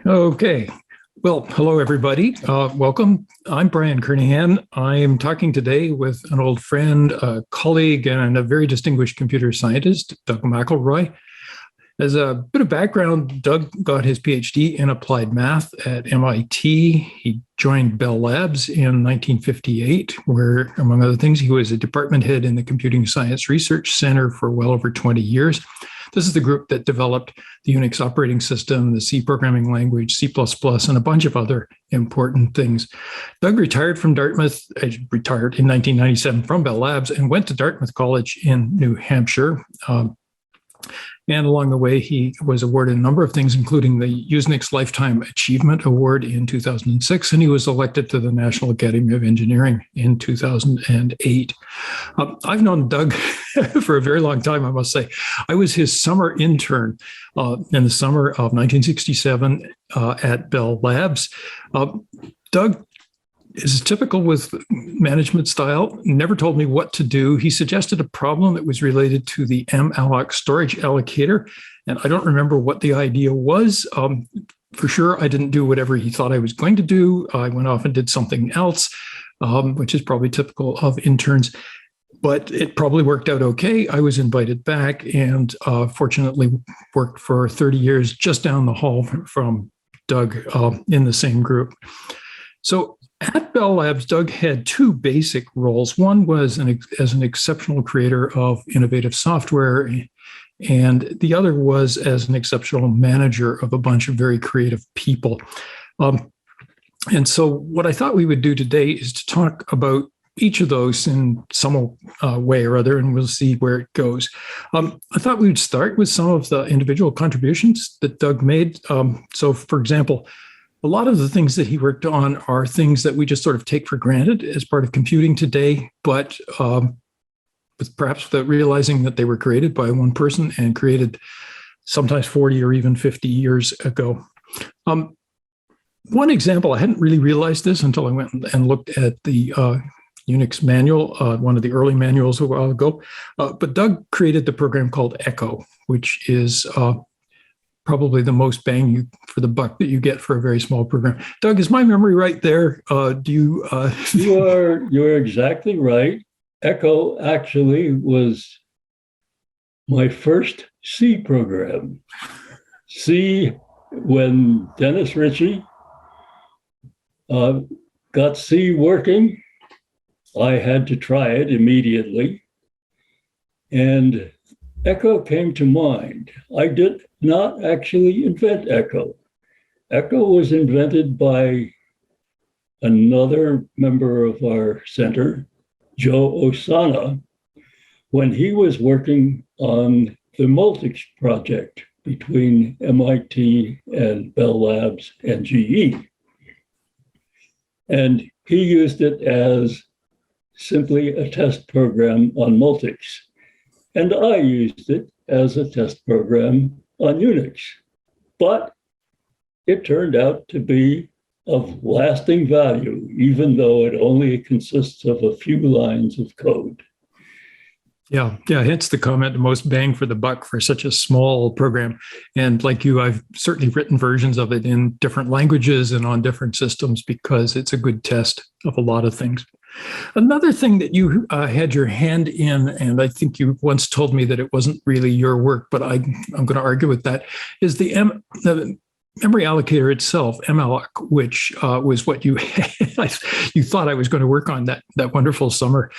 Okay. Well, hello, everybody. Welcome. I'm Brian Kernighan. I am talking today with an old friend, a colleague, and a very distinguished computer scientist, Doug McIlroy. As a bit of background, Doug got his PhD in applied math at MIT. He joined Bell Labs in 1958, where, among other things, he was a department head in the Computing Science Research Center for well over 20 years. This is the group that developed the Unix operating system, the C programming language, C++, and a bunch of other important things. Doug retired from Dartmouth, retired in 1997 from Bell Labs, and went to Dartmouth College in New Hampshire. And along the way, he was awarded a number of things, including the Usenix Lifetime Achievement Award in 2006, and he was elected to the National Academy of Engineering in 2008. I've known Doug for a very long time, I must say. I was his summer intern in the summer of 1967 at Bell Labs. Doug is typical with management style, never told me what to do. He suggested a problem that was related to the malloc storage allocator, and I don't remember what the idea was. For sure, I didn't do whatever he thought I was going to do. I went off and did something else, which is probably typical of interns, but it probably worked out okay. I was invited back and fortunately worked for 30 years just down the hall from Doug in the same group. So at Bell Labs, Doug had two basic roles. One was as an exceptional creator of innovative software, and the other was as an exceptional manager of a bunch of very creative people. And so what I thought we would do today is to talk about each of those in some way or other, and we'll see where it goes. I thought we would start with some of the individual contributions that Doug made. So, for example, a lot of the things that he worked on are things that we just sort of take for granted as part of computing today, but perhaps without realizing that they were created by one person and created sometimes 40 or even 50 years ago. One example, I hadn't really realized this until I went and looked at the Unix manual, one of the early manuals a while ago, but Doug created the program called Echo, which is probably the most bang for the buck that you get for a very small program. Doug, is my memory right there? Do you? You're exactly right. Echo actually was my first C program. C, when Dennis Ritchie got C working, I had to try it immediately. And Echo came to mind. I did not actually invent Echo. Echo was invented by another member of our center, Joe Osana, when he was working on the Multics project between MIT and Bell Labs and GE. And he used it as simply a test program on Multics. And I used it as a test program on Unix. But it turned out to be of lasting value, even though it only consists of a few lines of code. Yeah, hence the comment, the most bang for the buck for such a small program. And like you, I've certainly written versions of it in different languages and on different systems because it's a good test of a lot of things. Another thing that you had your hand in, and I think you once told me that it wasn't really your work, but I'm going to argue with that, is the memory allocator itself, malloc, which was what you you thought I was going to work on that wonderful summer.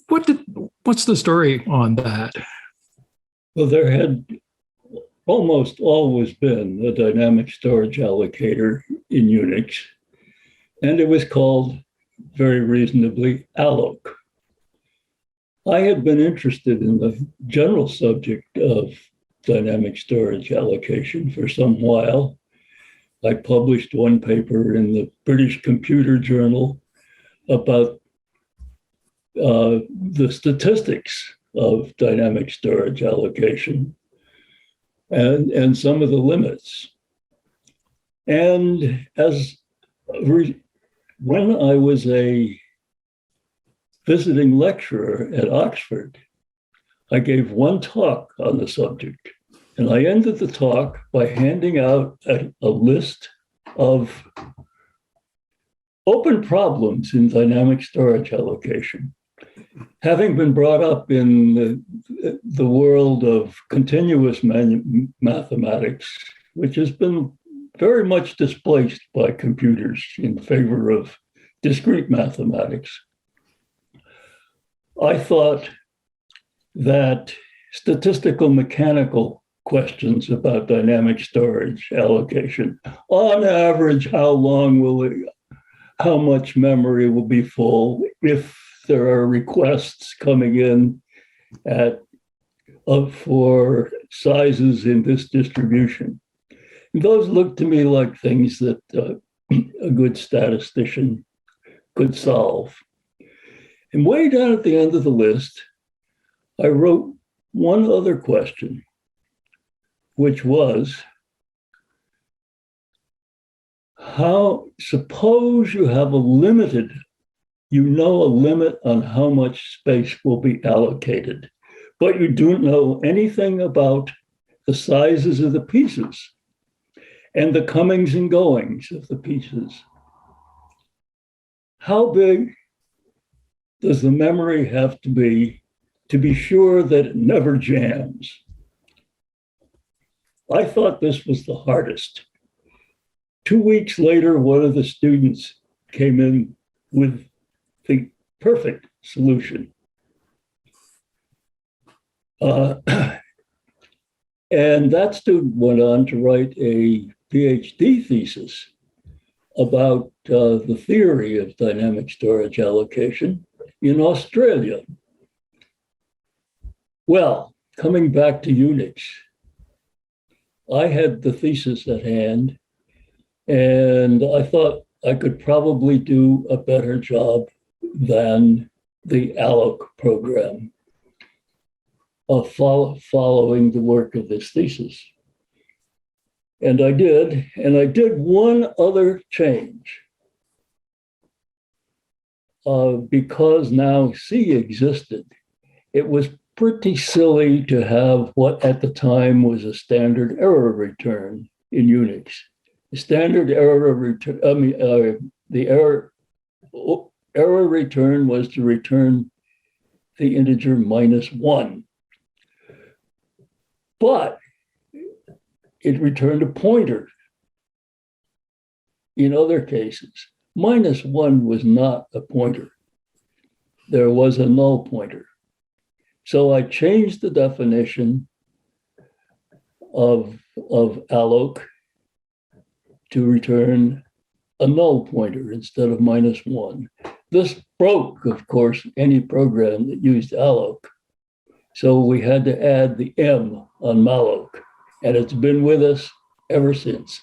What's the story on that? Well, there had almost always been a dynamic storage allocator in Unix, and it was called very reasonably alloc. I had been interested in the general subject of dynamic storage allocation for some while. I published one paper in the British Computer Journal about the statistics of dynamic storage allocation and some of the limits. And when I was a visiting lecturer at Oxford, I gave one talk on the subject, And I ended the talk by handing out a list of open problems in dynamic storage allocation. Having been brought up in the world of continuous mathematics, which has been very much displaced by computers in favor of discrete mathematics, I thought that statistical mechanical questions about dynamic storage allocation, on average, how much memory will be full if there are requests coming in for sizes in this distribution. Those look to me like things that a good statistician could solve. And way down at the end of the list, I wrote one other question, which was, suppose you have a limit on how much space will be allocated, but you don't know anything about the sizes of the pieces and the comings and goings of the pieces. How big does the memory have to be sure that it never jams? I thought this was the hardest. 2 weeks later, one of the students came in with the perfect solution. And that student went on to write a PhD thesis about the theory of dynamic storage allocation in Australia. Well, coming back to Unix, I had the thesis at hand, and I thought I could probably do a better job than the alloc program of following the work of this thesis. And I did one other change. Because now C existed, it was pretty silly to have what at the time was a standard error return in Unix. The standard error return, the error return was to return the integer -1. But it returned a pointer. In other cases, -1 was not a pointer. There was a null pointer. So I changed the definition of alloc to return a null pointer instead of -1. This broke, of course, any program that used alloc. So we had to add the M on malloc, and it's been with us ever since.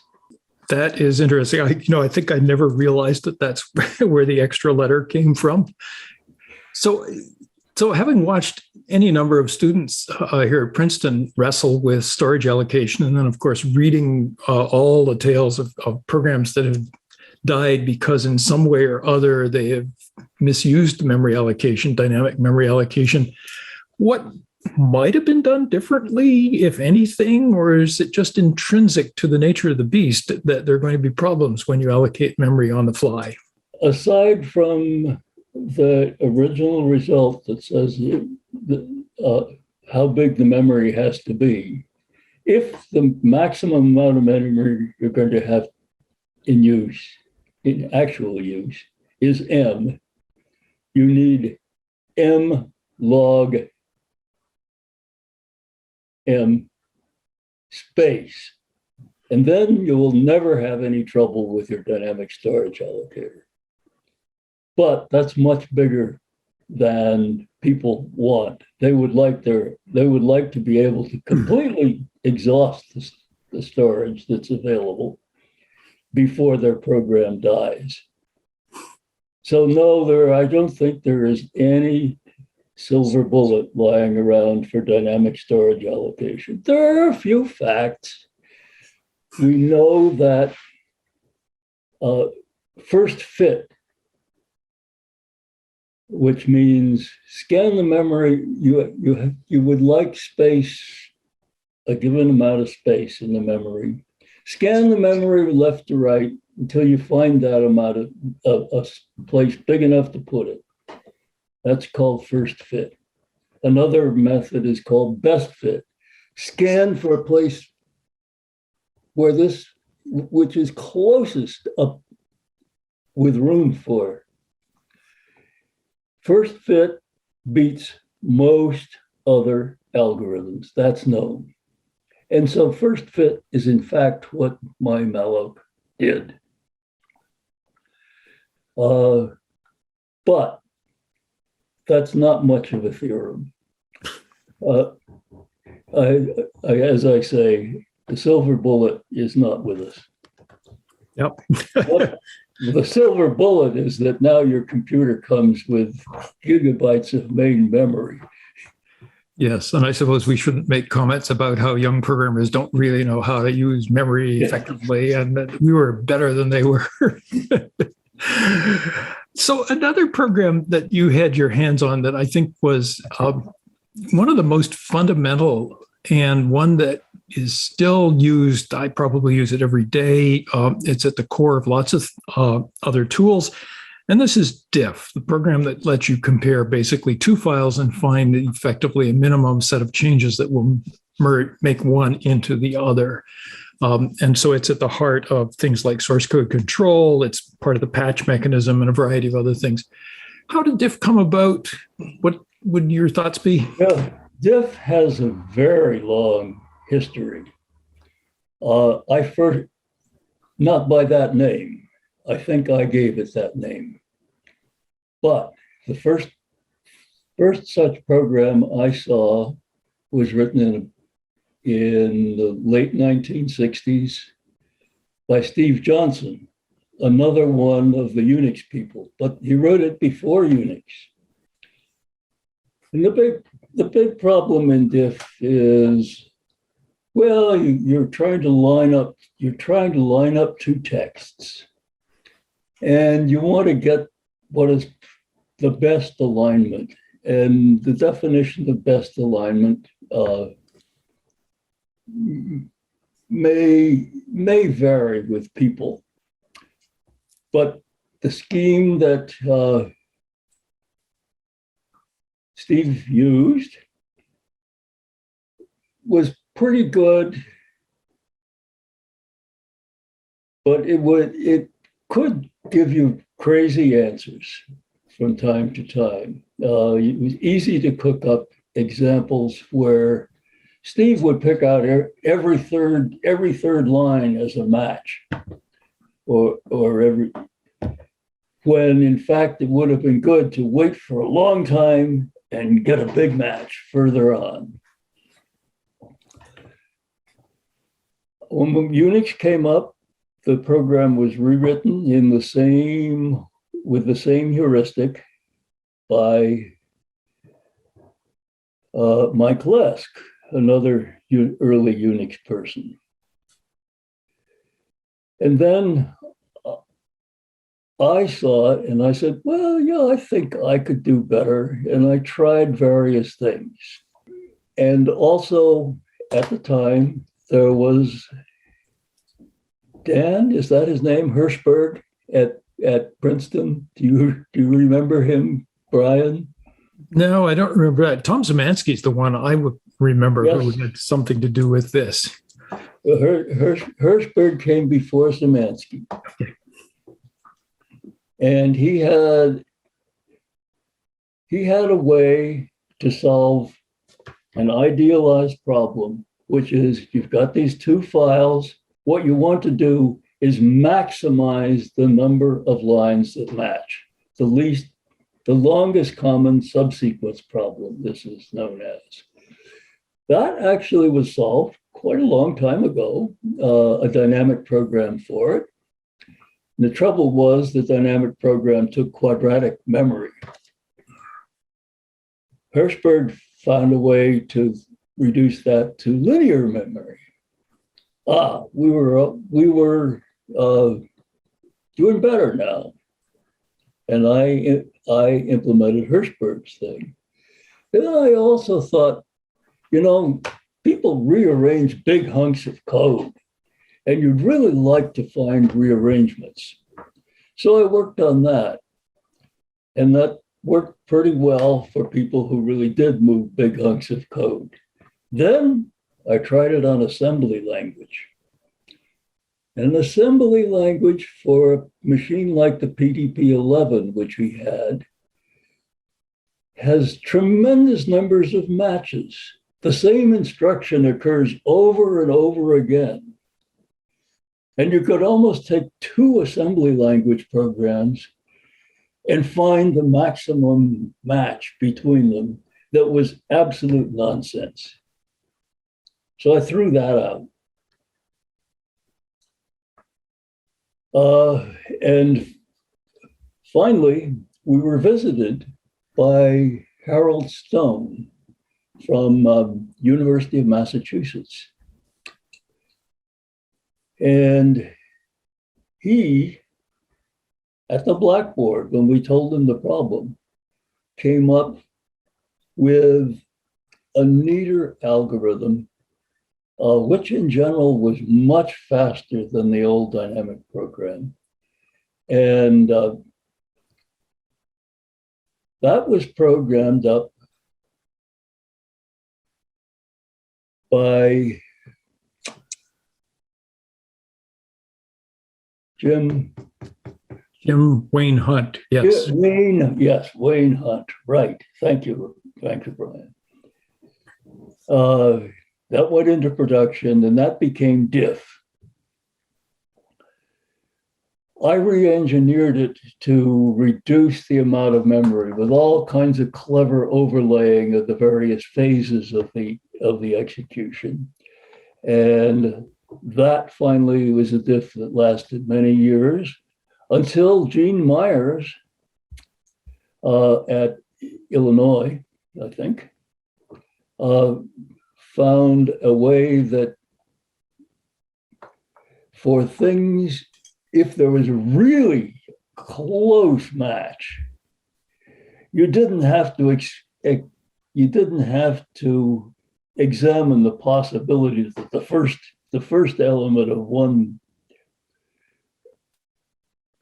That is interesting. I think I never realized that that's where the extra letter came from. So having watched any number of students here at Princeton wrestle with storage allocation, and then, of course, reading all the tales of programs that have died because in some way or other they have misused memory allocation, dynamic memory allocation, what might have been done differently, if anything, or is it just intrinsic to the nature of the beast that there are going to be problems when you allocate memory on the fly? Aside from the original result that says how big the memory has to be, if the maximum amount of memory you're going to have in actual use, is M, you need M log M space. And then you will never have any trouble with your dynamic storage allocator. But that's much bigger than people want. They would like to be able to completely exhaust the storage that's available before their program dies. So no, I don't think there is any silver bullet lying around for dynamic storage allocation. There are a few facts. We know that first fit, which means scan the memory, you would like space a given amount of space in the memory, scan the memory left to right until you find that amount of a place big enough to put it. That's called first fit. Another method is called best fit. Scan for a place where this, which is closest up with room for it. First fit beats most other algorithms. That's known. And so first fit is in fact what my malloc did. But that's not much of a theorem. As I say, the silver bullet is not with us. Yep. The silver bullet is that now your computer comes with gigabytes of main memory. Yes, and I suppose we shouldn't make comments about how young programmers don't really know how to use memory effectively, and that we were better than they were. So another program that you had your hands on that I think was one of the most fundamental and one that is still used, I probably use it every day. It's at the core of lots of other tools. And this is Diff, the program that lets you compare basically two files and find effectively a minimum set of changes that will make one into the other. And so it's at the heart of things like source code control. It's part of the patch mechanism and a variety of other things. How did Diff come about? What would your thoughts be? Yeah, Diff has a very long history. I first, not by that name. I think I gave it that name. But the first such program I saw was written in the late 1960s by Steve Johnson, another one of the Unix people, but he wrote it before Unix. And the big problem in Diff is, well, you're trying to line up two texts. And you want to get what is the best alignment. And the definition of best alignment may vary with people. But the scheme that Steve used was pretty good, but it could give you crazy answers from time to time. It was easy to cook up examples where Steve would pick out every third line as a match, or when in fact it would have been good to wait for a long time and get a big match further on. When Unix came up, the program was rewritten with the same heuristic by Mike Lesk, another early Unix person. And then I saw it and I said, well, yeah, I think I could do better. And I tried various things. And also at the time, there was Dan, is that his name? Hirschberg at Princeton. Do you remember him, Brian? No, I don't remember that. Tom Zemansky's the one I would remember Yes. who had something to do with this. Well, Hirschberg came before Zemansky. And he had a way to solve an idealized problem, which is you've got these two files. What you want to do is maximize the number of lines that match. The longest common subsequence problem, this is known as. That actually was solved quite a long time ago, a dynamic program for it. And the trouble was the dynamic program took quadratic memory. Hirschberg found a way to reduce that to linear memory. We were doing better now. And I implemented Hirschberg's thing. And I also thought, people rearrange big hunks of code, and you'd really like to find rearrangements. So I worked on that, and that worked pretty well for people who really did move big hunks of code. Then I tried it on assembly language. An assembly language for a machine like the PDP-11, which we had, has tremendous numbers of matches. The same instruction occurs over and over again. And you could almost take two assembly language programs and find the maximum match between them that was absolute nonsense. So I threw that out. And finally, we were visited by Harold Stone from University of Massachusetts. And he, at the blackboard, when we told him the problem, came up with a neater algorithm, which in general was much faster than the old dynamic program. And that was programmed up by Jim Wayne Hunt, yes. Wayne Hunt, right. Thank you, Brian. That went into production, and that became Diff. I re-engineered it to reduce the amount of memory with all kinds of clever overlaying of the various phases of the execution. And that finally was a Diff that lasted many years until Gene Myers at Illinois, I think, found a way that for things, if there was a really close match, you didn't have to examine the possibilities that the first element of one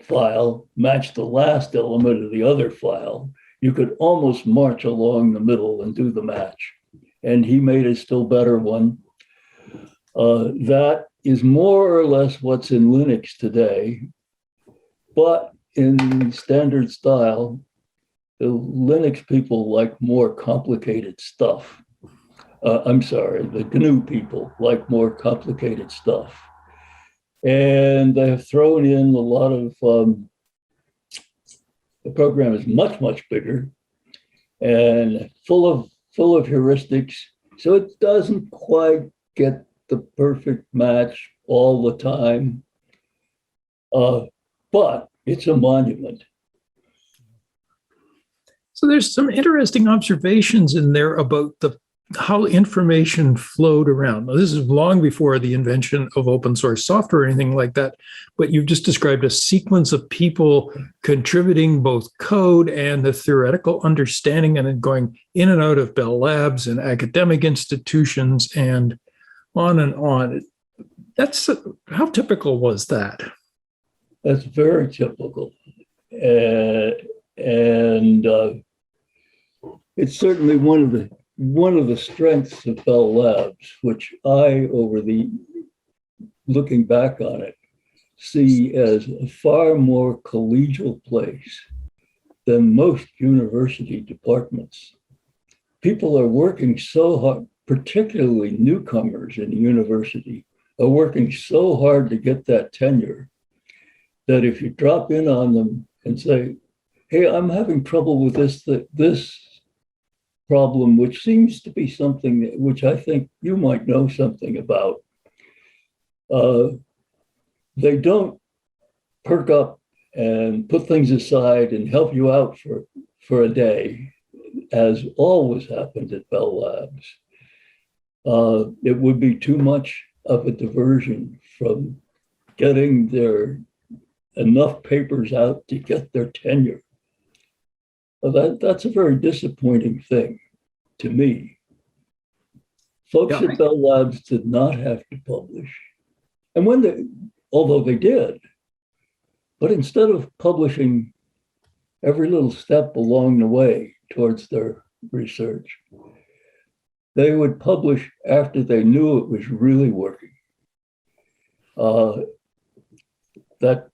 file matched the last element of the other file. You could almost march along the middle and do the match. And he made a still better one. That is more or less what's in Linux today, but in standard style. The Linux people like more complicated stuff. The GNU people like more complicated stuff. And they have thrown in a lot of, the program is much, much bigger and full of heuristics. So it doesn't quite get the perfect match all the time, but it's a monument. So there's some interesting observations in there about how information flowed around. Now, this is long before the invention of open source software or anything like that, but you've just described a sequence of people contributing both code and the theoretical understanding and then going in and out of Bell Labs and academic institutions and on and on. How typical was that? That's very typical. It's certainly one of the strengths of Bell Labs, which looking back on it, see as a far more collegial place than most university departments. People are working so hard, particularly newcomers in the university, are working so hard to get that tenure that if you drop in on them and say, hey, I'm having trouble with this problem, which seems to be something which I think you might know something about. They don't perk up and put things aside and help you out for a day, as always happened at Bell Labs. It would be too much of a diversion from getting their enough papers out to get their tenure. Well, that's a very disappointing thing to me. Folks at Bell Labs did not have to publish. And although they did, but instead of publishing every little step along the way towards their research, they would publish after they knew it was really working. That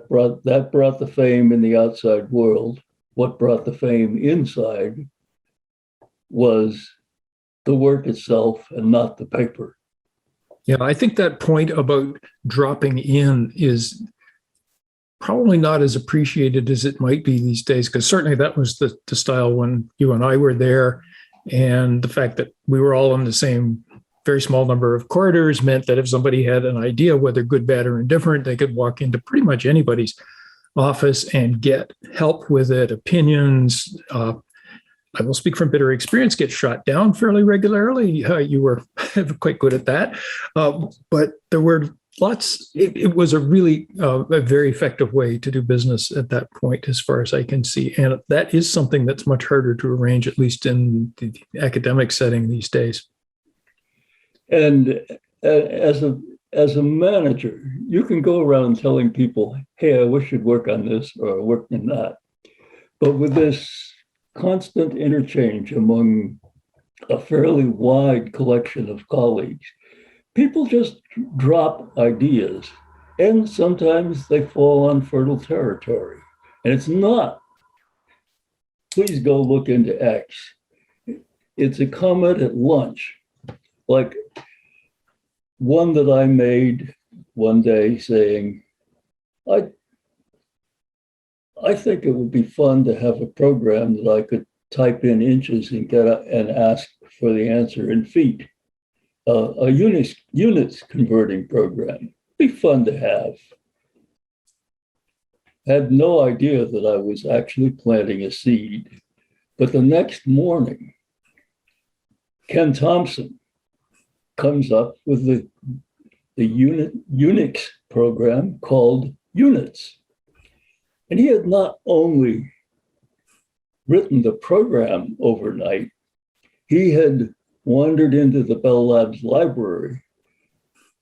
brought the fame in the outside world. What brought the fame inside was the work itself and not the paper. Yeah, I think that point about dropping in is probably not as appreciated as it might be these days, because certainly that was the style when you and I were there. And the fact that we were all in the same very small number of corridors meant that if somebody had an idea, whether good, bad, or indifferent, they could walk into pretty much anybody's office and get help with it, opinions. I will speak from bitter experience, get shot down fairly regularly. You were quite good at that. But there were lots. It was a really a very effective way to do business at that point, as far as I can see. And that is something that's much harder to arrange, at least in the academic setting these days. And as a manager, you can go around telling people, hey, I wish you'd work on this or work on that. But with this constant interchange among a fairly wide collection of colleagues, people just drop ideas, and sometimes they fall on fertile territory. And it's not, please go look into X. It's a comment at lunch, like one that I made one day saying, I think it would be fun to have a program that I could type in inches and get and ask for the answer in feet. A units converting program. Be fun to have. Had no idea that I was actually planting a seed. But the next morning, Ken Thompson comes up with the Unix program called Units. And he had not only written the program overnight, he had wandered into the Bell Labs library,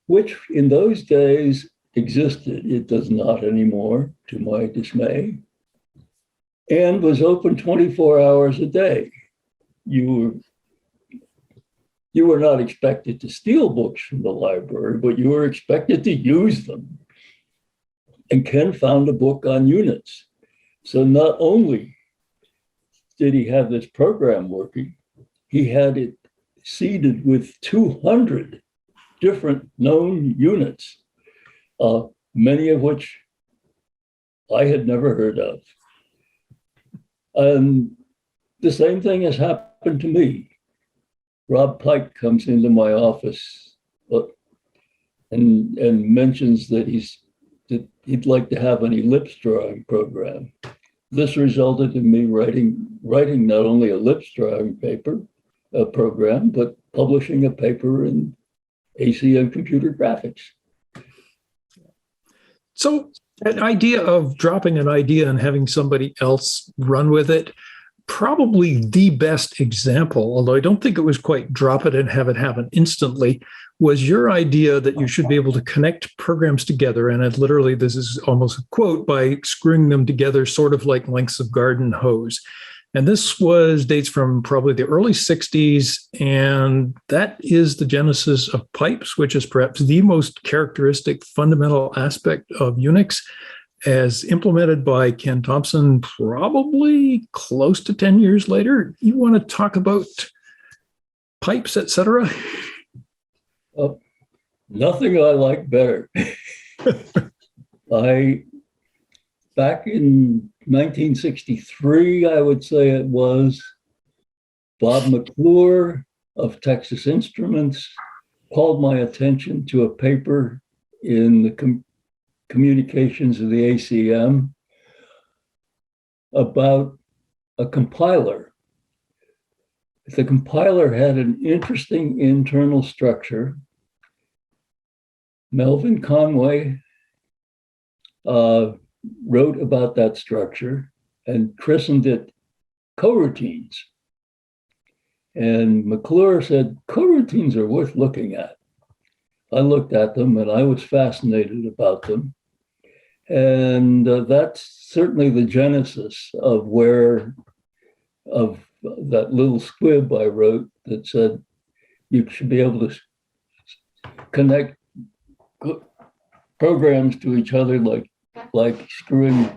which in those days existed. It does not anymore, to my dismay, and was open 24 hours a day. You were not expected to steal books from the library, but you were expected to use them. And Ken found a book on units. So not only did he have this program working, he had it seeded with 200 different known units, many of which I had never heard of. And the same thing has happened to me. Rob Pike comes into my office and mentions that he'd like to have an ellipse drawing program. This resulted in me writing not only a ellipse drawing program, but publishing a paper in ACM computer graphics. So that idea of dropping an idea and having somebody else run with it, probably the best example, although I don't think it was quite drop it and have it happen instantly, was your idea that you should be able to connect programs together. And it literally, this is almost a quote, by screwing them together sort of like lengths of garden hose. And this dates from probably the early 60s. And that is the genesis of pipes, which is perhaps the most characteristic fundamental aspect of Unix, as implemented by Ken Thompson, probably close to 10 years later. You want to talk about pipes, et cetera? Nothing I like better. Back in 1963, I would say it was, Bob McClure of Texas Instruments called my attention to a paper in the communications of the ACM about a compiler. The compiler had an interesting internal structure. Melvin Conway wrote about that structure and christened it coroutines. And McClure said, coroutines are worth looking at. I looked at them and I was fascinated about them. And that's certainly the genesis of that little squib I wrote that said you should be able to connect programs to each other like screwing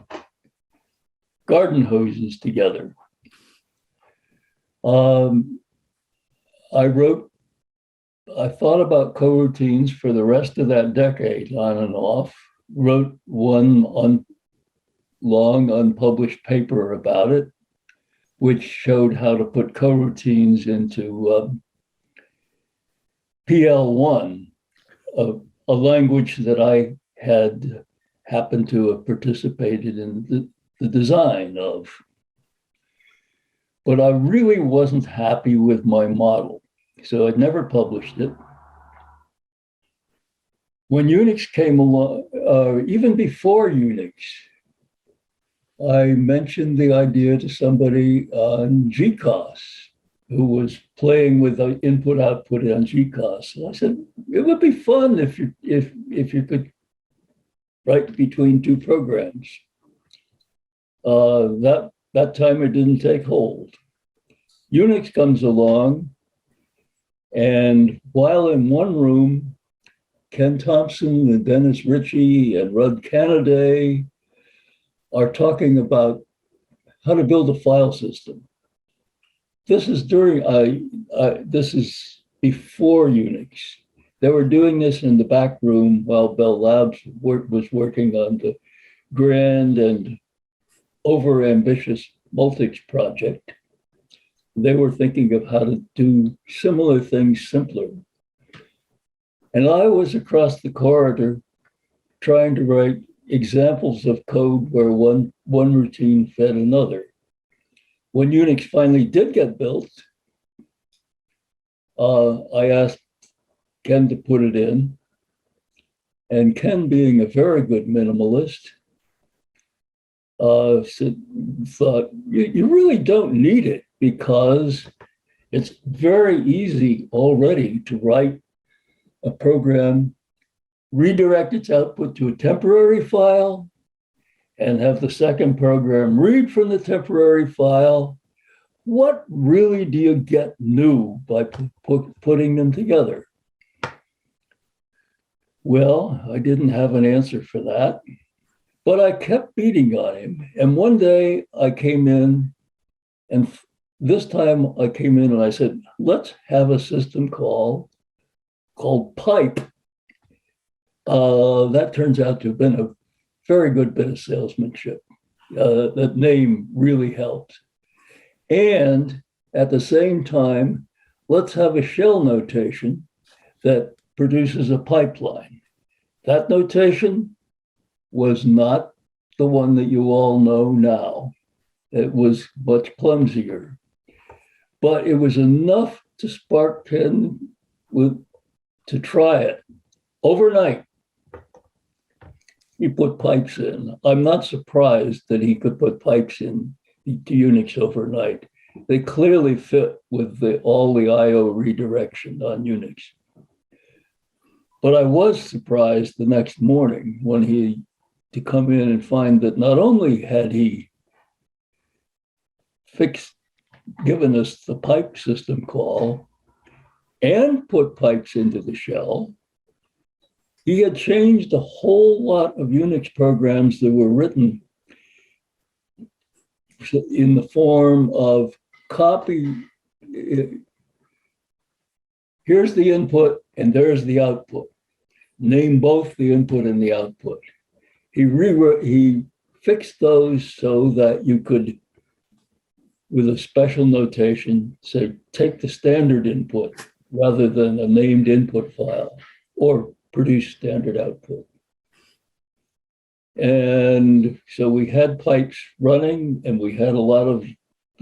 garden hoses together. I thought about coroutines for the rest of that decade, on and off, wrote one long unpublished paper about it, which showed how to put coroutines into PL1, a language that I had happened to have participated in the design of. But I really wasn't happy with my model, so I never published it. When Unix came along, even before Unix, I mentioned the idea to somebody on GCOS who was playing with the input-output on GCOS. And I said, it would be fun if you could write between two programs. That time it didn't take hold. Unix comes along, and while in one room, Ken Thompson and Dennis Ritchie and Rudd Canaday are talking about how to build a file system. This is this is before Unix. They were doing this in the back room while Bell Labs was working on the grand and overambitious Multics project. They were thinking of how to do similar things simpler. And I was across the corridor trying to write examples of code where one routine fed another. When Unix finally did get built, I asked Ken to put it in. And Ken, being a very good minimalist, thought, you really don't need it because it's very easy already to write a program, redirect its output to a temporary file, and have the second program read from the temporary file. What really do you get new by putting them together? Well, I didn't have an answer for that, but I kept beating on him. And one day I came in, and this time I came in and I said, let's have a system call called Pipe. That turns out to have been a very good bit of salesmanship. That name really helped. And at the same time, let's have a shell notation that produces a pipeline. That notation was not the one that you all know now. It was much clumsier, but it was enough to spark Ken to try it overnight. He put pipes in. I'm not surprised that he could put pipes in to Unix overnight. They clearly fit with all the IO redirection on Unix. But I was surprised the next morning to come in and find that not only had he given us the pipe system call and put pipes into the shell, he had changed a whole lot of Unix programs that were written in the form of copy. Here's the input and there's the output. Name both the input and the output. He fixed those so that you could, with a special notation, say, take the standard input rather than a named input file, or produce standard output. And so we had pipes running, and we had a lot of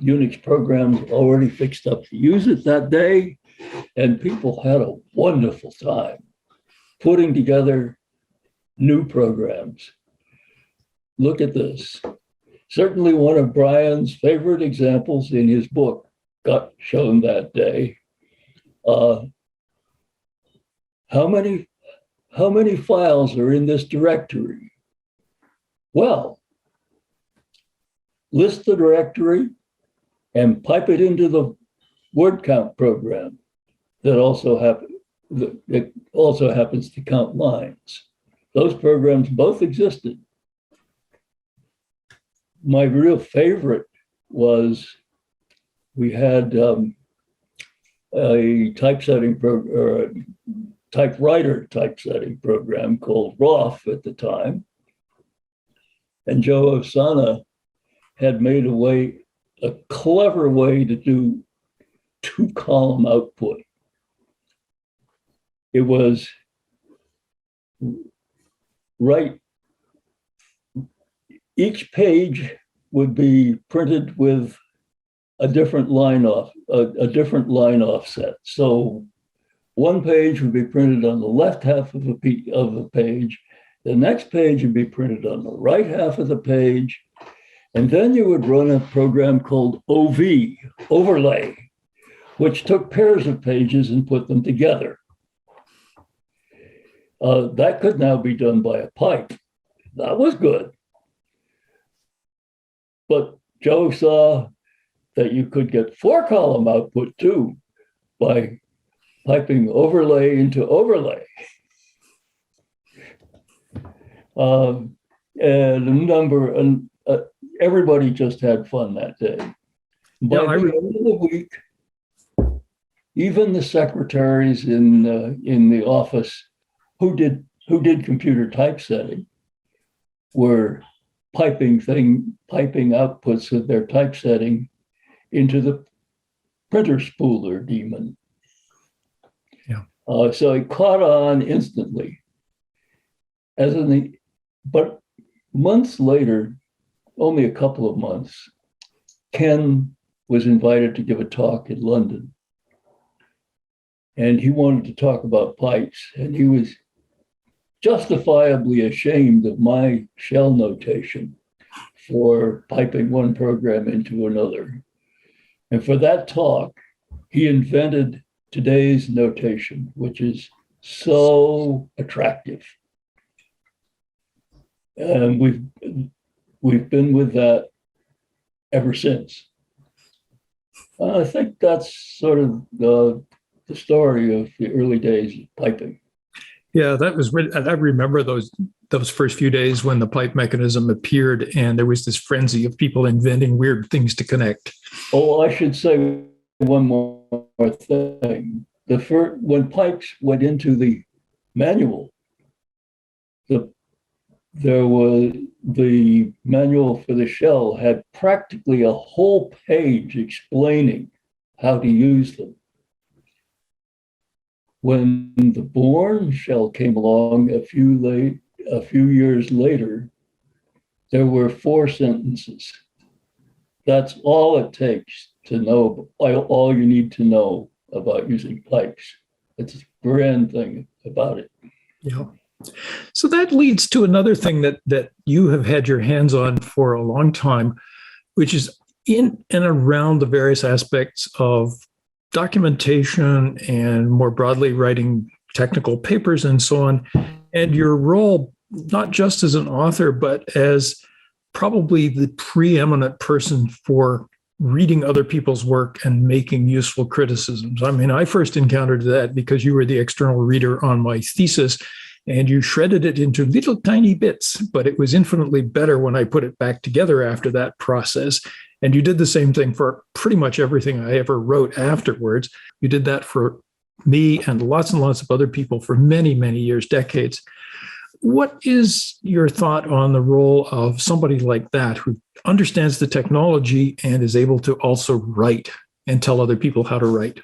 Unix programs already fixed up to use it that day. And people had a wonderful time putting together new programs. Look at this. Certainly one of Brian's favorite examples in his book got shown that day. How many files are in this directory? Well, list the directory and pipe it into the word count program that also happens to count lines. Those programs both existed. My real favorite was we had a typewriter typesetting program called ROF at the time. And Joe Osana had made a clever way to do 2-column output. It was right. Each page would be printed with a different line offset. So one page would be printed on the left half of the page. The next page would be printed on the right half of the page. And then you would run a program called OV, overlay, which took pairs of pages and put them together. That could now be done by a pipe. That was good. But Joe saw that you could get 4-column output too by piping overlay into overlay. And everybody just had fun that day. By the end of the week, even the secretaries in the office who did computer typesetting were piping outputs of their typesetting into the printer spooler daemon. Yeah. So it caught on instantly. But months later, only a couple of months, Ken was invited to give a talk in London. And he wanted to talk about pipes, and he was justifiably ashamed of my shell notation for piping one program into another. And for that talk, he invented today's notation, which is so attractive. And we've been with that ever since. I think that's sort of the story of the early days of piping. Yeah, that was. I remember those first few days when the pipe mechanism appeared, and there was this frenzy of people inventing weird things to connect. Oh, I should say one more thing. When pipes went into the manual, there was the manual for the shell had practically a whole page explaining how to use them. When the Bourne shell came along a few years later, there were 4 sentences. That's all it takes to know, all you need to know about using pipes. It's a grand thing about it. Yeah. So that leads to another thing that you have had your hands on for a long time, which is in and around the various aspects of documentation and more broadly writing technical papers and so on, and your role not just as an author, but as probably the preeminent person for reading other people's work and making useful criticisms. I mean, I first encountered that because you were the external reader on my thesis, and you shredded it into little tiny bits, but it was infinitely better when I put it back together after that process. And you did the same thing for pretty much everything I ever wrote afterwards. You did that for me and lots of other people for many, many years, decades. What is your thought on the role of somebody like that who understands the technology and is able to also write and tell other people how to write?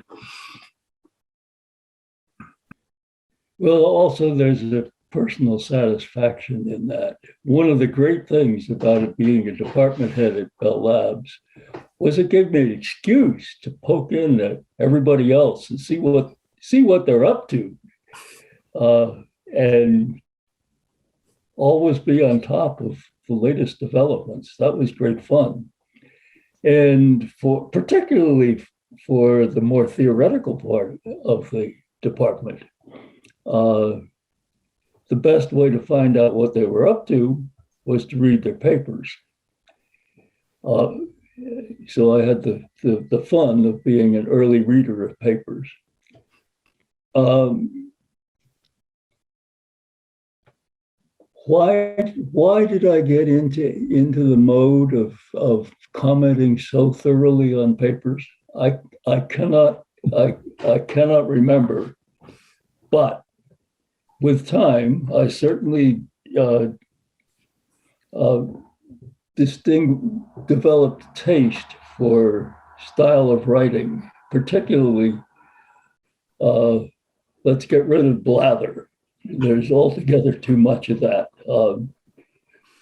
Well, also there's a personal satisfaction in that. One of the great things about it being a department head at Bell Labs was it gave me an excuse to poke in at everybody else and see what they're up to, and always be on top of the latest developments. That was great fun. And particularly for the more theoretical part of the department. The best way to find out what they were up to was to read their papers. So I had the fun of being an early reader of papers. Why did I get into the mode of commenting so thoroughly on papers? I cannot remember, but with time, I certainly developed taste for style of writing, particularly let's get rid of blather. There's altogether too much of that.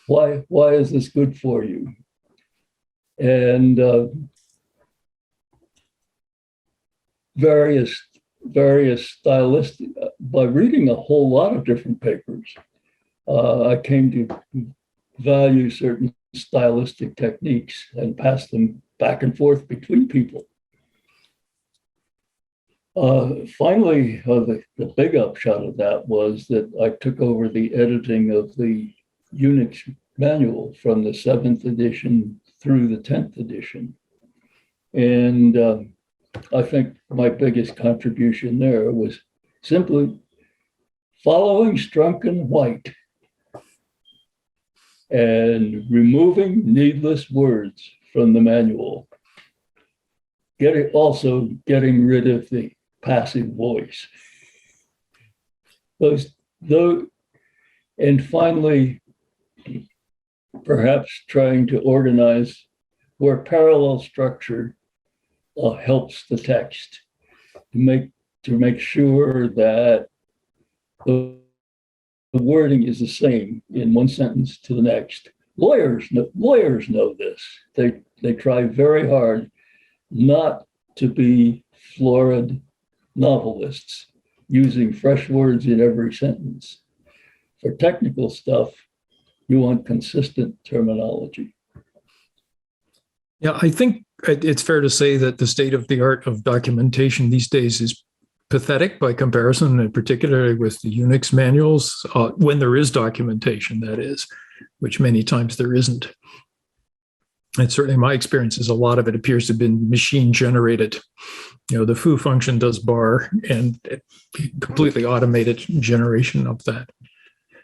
Why is this good for you? And various stylistic, by reading a whole lot of different papers, I came to value certain stylistic techniques and pass them back and forth between people. Finally, the big upshot of that was that I took over the editing of the Unix manual from the 7th edition through the 10th edition. And I think my biggest contribution there was simply following Strunk and White and removing needless words from the manual. Also getting rid of the passive voice. And finally, perhaps trying to organize where parallel structure helps the text to make sure that the wording is the same in one sentence to the next. Lawyers know this. They try very hard not to be florid novelists using fresh words in every sentence. For technical stuff, you want consistent terminology. Yeah, I think it's fair to say that the state of the art of documentation these days is pathetic by comparison, and particularly with the Unix manuals, when there is documentation, that is, which many times there isn't. And certainly my experience is a lot of it appears to have been machine generated. The foo function does bar and completely automated generation of that.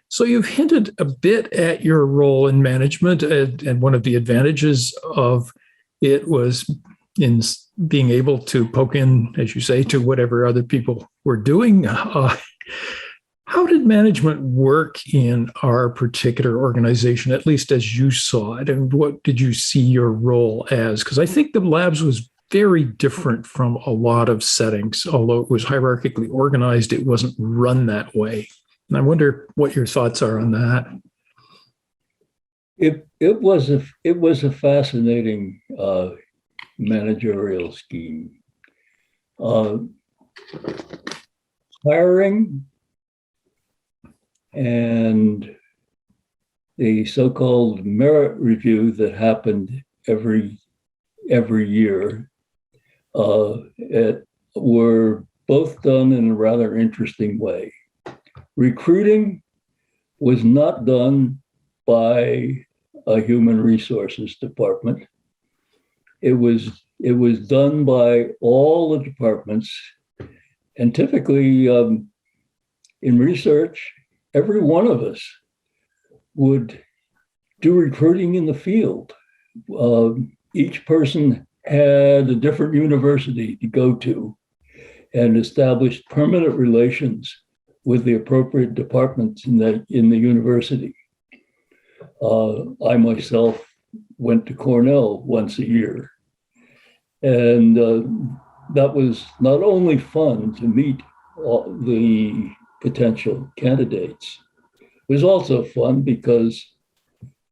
So you've hinted a bit at your role in management, and one of the advantages of it was in being able to poke in, as you say, to whatever other people were doing. How did management work in our particular organization, at least as you saw it? And what did you see your role as? Because I think the labs was very different from a lot of settings. Although it was hierarchically organized, it wasn't run that way. And I wonder what your thoughts are on that. It was a fascinating managerial scheme. Hiring and the so-called merit review that happened every year were both done in a rather interesting way. Recruiting was not done by a human resources department. It was done by all the departments, and typically in research, every one of us would do recruiting in the field. Each person had a different university to go to and established permanent relations with the appropriate departments in the university. I myself went to Cornell once a year. And that was not only fun to meet all the potential candidates, it was also fun because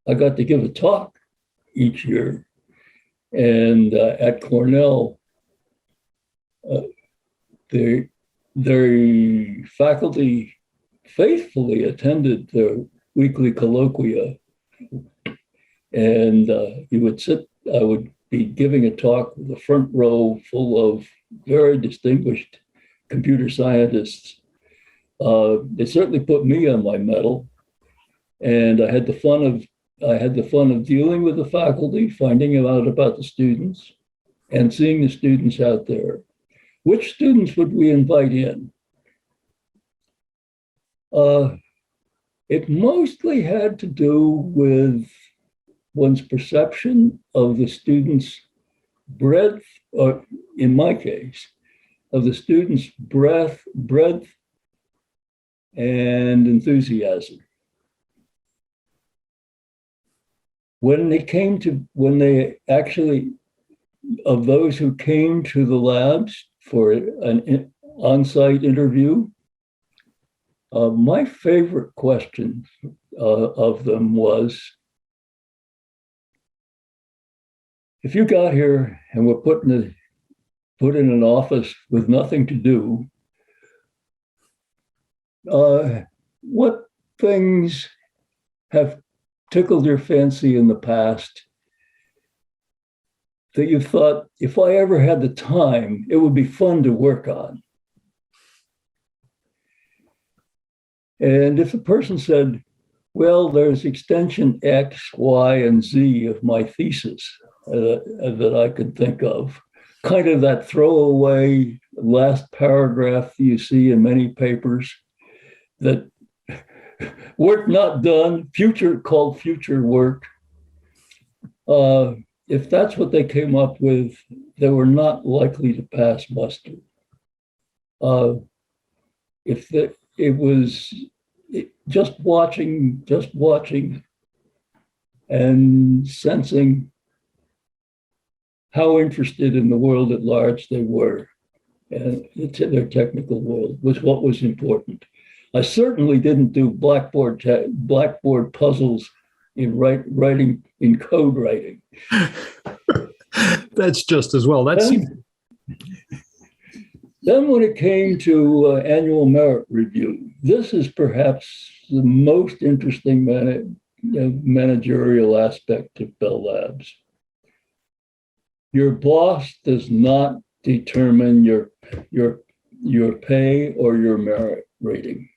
I got to give a talk each year. And at Cornell, the faculty faithfully attended the weekly colloquia. And I would be giving a talk with a front row full of very distinguished computer scientists. It certainly put me on my mettle, and I had the fun of dealing with the faculty, finding out about the students, and seeing the students out there. Which students would we invite in? It mostly had to do with one's perception of the student's breadth, or in my case, of the student's breadth and enthusiasm. When they actually, of those who came to the labs for an on-site interview, my favorite question of them was, if you got here and were put in an office with nothing to do, what things have tickled your fancy in the past that you thought, if I ever had the time, it would be fun to work on? And if the person said, well, there's extension X, Y, and Z of my thesis that I could think of, kind of that throwaway last paragraph you see in many papers, that work not done, called future work. If that's what they came up with, they were not likely to pass muster. It was just watching and sensing how interested in the world at large they were, and their technical world was what was important. I certainly didn't do blackboard puzzles in writing, in code writing. That's just as well. Then when it came to annual merit review, this is perhaps the most interesting managerial aspect of Bell Labs. Your boss does not determine your pay or your merit rating.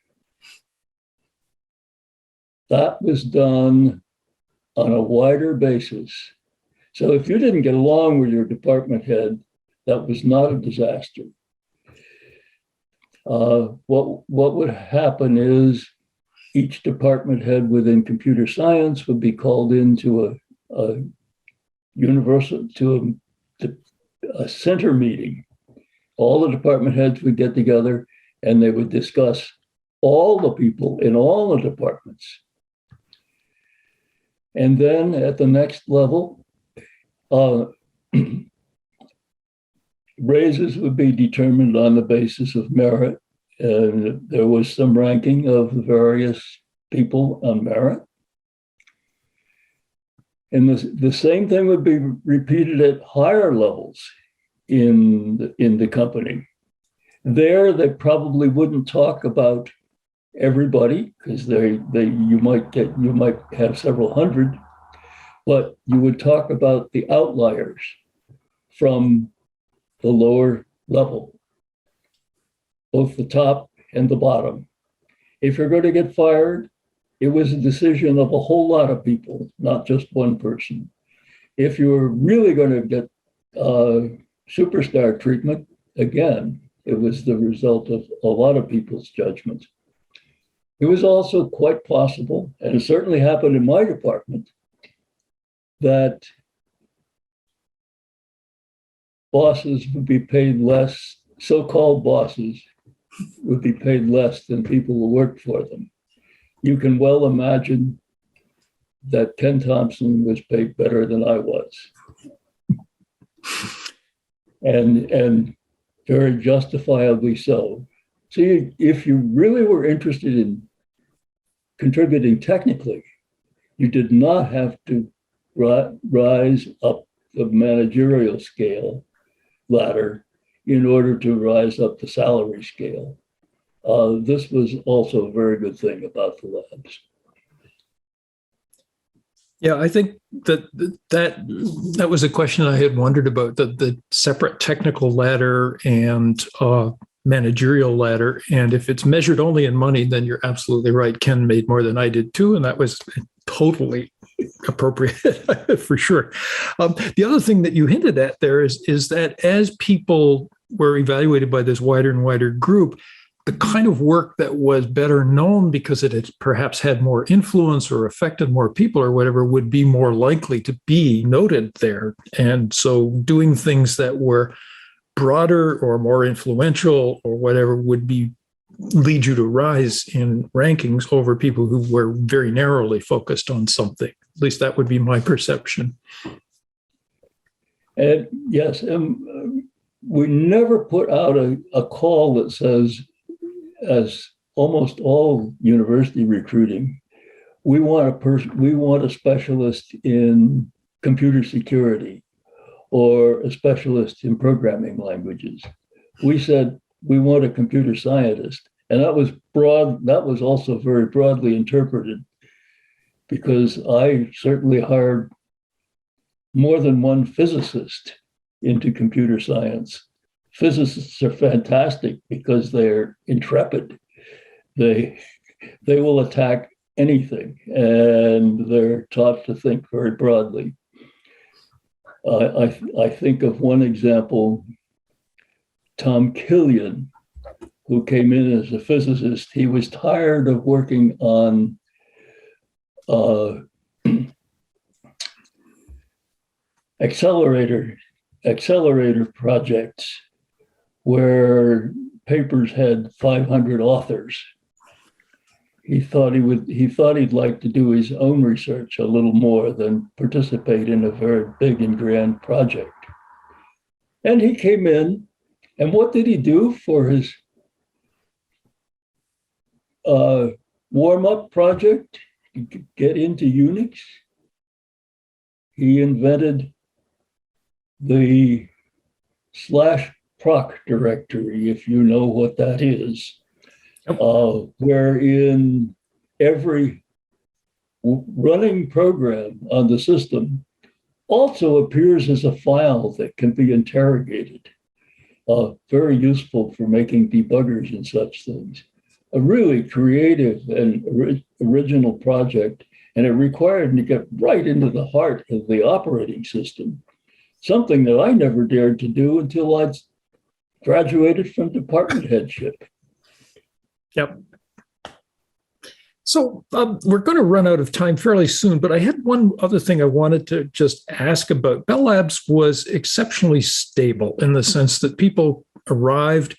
That was done on a wider basis. So if you didn't get along with your department head, that was not a disaster. What would happen is each department head within computer science would be called into a center meeting. All the department heads would get together and they would discuss all the people in all the departments. And then at the next level, raises would be determined on the basis of merit. And there was some ranking of the various people on merit. And the same thing would be repeated at higher levels in the company. There, they probably wouldn't talk about everybody, because you might have several hundred, but you would talk about the outliers from the lower level, both the top and the bottom. If you're going to get fired, it was a decision of a whole lot of people, not just one person. If you were really going to get superstar treatment, again, it was the result of a lot of people's judgment. It was also quite possible, and it certainly happened in my department, that bosses would be paid less, so-called bosses would be paid less than people who worked for them. You can well imagine that Ken Thompson was paid better than I was. And very justifiably so. See, if you really were interested in contributing technically, you did not have to rise up the managerial scale ladder in order to rise up the salary scale. This was also a very good thing about the labs. Yeah, I think that was a question I had wondered about, the separate technical ladder and managerial ladder. And if it's measured only in money, then you're absolutely right. Ken made more than I did too, and that was totally appropriate for sure. The other thing that you hinted at there is that as people were evaluated by this wider and wider group, the kind of work that was better known because it had perhaps had more influence or affected more people or whatever would be more likely to be noted there. And so doing things that were broader or more influential or whatever would be lead you to rise in rankings over people who were very narrowly focused on something. At least that would be my perception. And yes, we never put out a call that says, as almost all university recruiting, we want a specialist in computer security or a specialist in programming languages. We said we want a computer scientist, and that was broad. That was also very broadly interpreted, because I certainly hired more than one physicist into computer science. Physicists are fantastic because they're intrepid. They will attack anything, and they're taught to think very broadly. I think of one example, Tom Killian, who came in as a physicist. He was tired of working on accelerator projects where papers had 500 authors. He thought he'd like to do his own research a little more than participate in a very big and grand project. And he came in, and what did he do for his warm-up project to get into Unix? He invented the /proc directory, if you know what that is. Wherein every running program on the system also appears as a file that can be interrogated. Very useful for making debuggers and such things. A really creative and original project, and it required him to get right into the heart of the operating system, something that I never dared to do until I'd graduated from department headship. Yep. So we're going to run out of time fairly soon, but I had one other thing I wanted to just ask about. Bell Labs was exceptionally stable in the sense that people arrived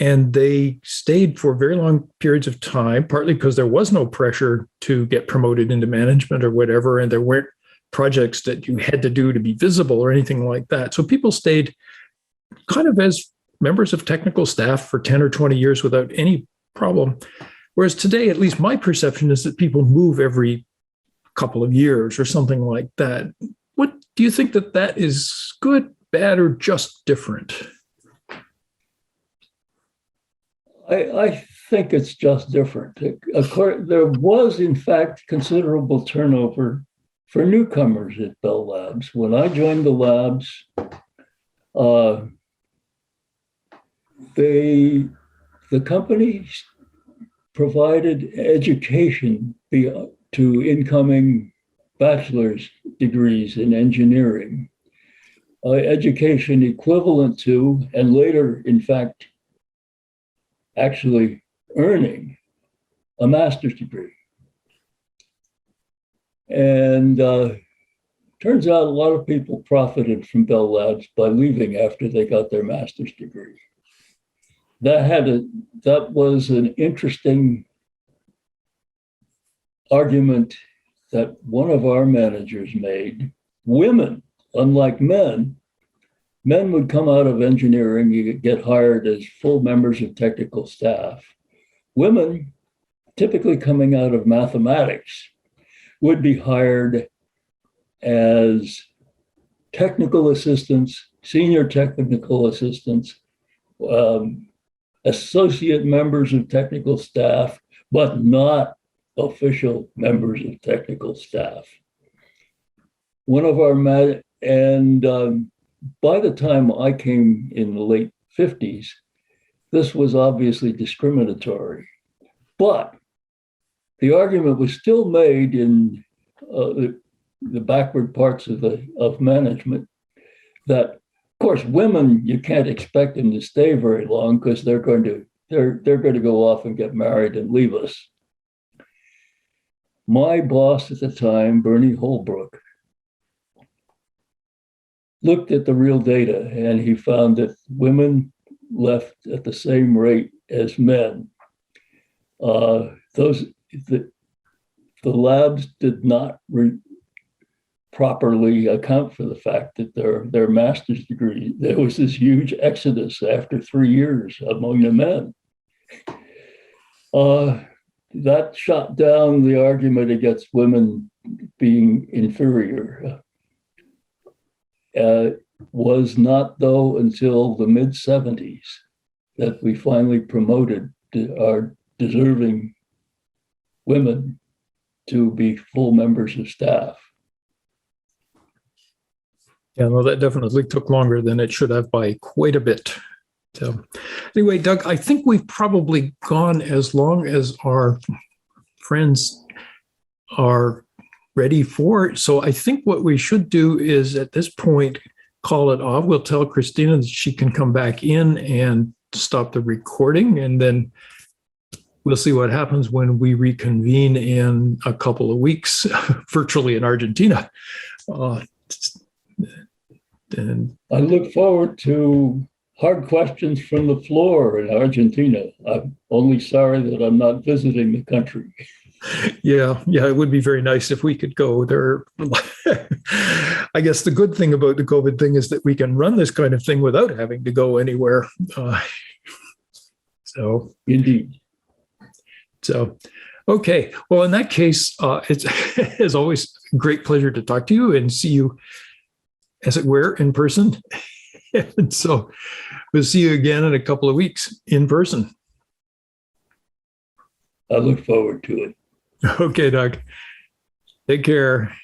and they stayed for very long periods of time, partly because there was no pressure to get promoted into management or whatever, and there weren't projects that you had to do to be visible or anything like that. So people stayed kind of as members of technical staff for 10 or 20 years without any problem. Whereas today, at least my perception is that people move every couple of years or something like that. What do you think that is good, bad, or just different? I think it's just different. There was, in fact, considerable turnover for newcomers at Bell Labs. When I joined the labs, the company provided education to incoming bachelor's degrees in engineering, education equivalent to, and later, in fact, actually earning a master's degree. And turns out a lot of people profited from Bell Labs by leaving after they got their master's degree. That was an interesting argument that one of our managers made. Women, unlike men would come out of engineering, you get hired as full members of technical staff. Women, typically coming out of mathematics, would be hired as technical assistants, senior technical assistants, associate members of technical staff, but not official members of technical staff. one of our men, and by the time I came in the late 50s, this was obviously discriminatory. But the argument was still made in the backward parts of management that, of course, women, you can't expect them to stay very long because they're going to go off and get married and leave us. My boss at the time, Bernie Holbrook, looked at the real data, and he found that women left at the same rate as men. The labs did not properly account for the fact that their master's degree, there was this huge exodus after 3 years among the men. That shot down the argument against women being inferior. Was not, though, until the mid-70s that we finally promoted our deserving women to be full members of staff. Yeah, no, that definitely took longer than it should have by quite a bit. So anyway, Doug, I think we've probably gone as long as our friends are ready for it. So I think what we should do is at this point, call it off. We'll tell Christina that she can come back in and stop the recording, and then we'll see what happens when we reconvene in a couple of weeks, virtually in Argentina. And I look forward to hard questions from the floor in Argentina. I'm only sorry that I'm not visiting the country. yeah, it would be very nice if we could go there. I guess the good thing about the COVID thing is that we can run this kind of thing without having to go anywhere. So indeed. So, okay. Well, in that case, it's as always a great pleasure to talk to you and see you, as it were, in person. And so we'll see you again in a couple of weeks in person. I look forward to it. Okay, Doug. Take care.